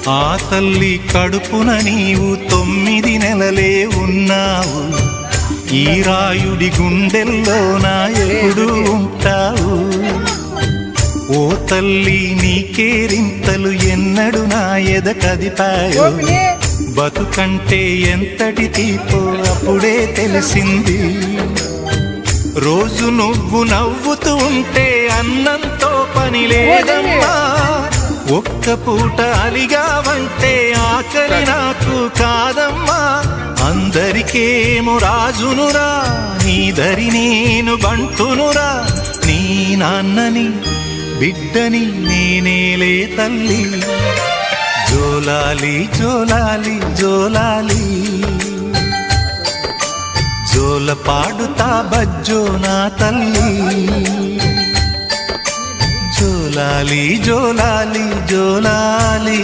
ఆ తల్లి కడుపున నీవు 9 నెలలే ఉన్నావు. ఈ రాయుడి గుండెల్లోన ఎప్పుడు ఉంటావు. ఓ తల్లి నీ కేరింతలు ఎన్నడు నా ఎద కదిపాయో. బతుకంటే ఎంతటి తీపో అప్పుడే తెలిసింది. రోజు నువ్వు నవ్వుతూ ఉంటే అన్నంతో పని లేదమ్మా. ఒక్క పూట అలిగావంటే ఆకలి నాకు కాదమ్మా. అందరికేమో రాజునురా, నీ దరి నేను బంటునురా. నీ నాన్నని బిడ్డని నేనేలే తల్లి. జోలాలి జోలాలి జోలాలి, జోల పాడుతా బజ్జో నా తల్లి. జోలాలి జోలాలి జోలాలి.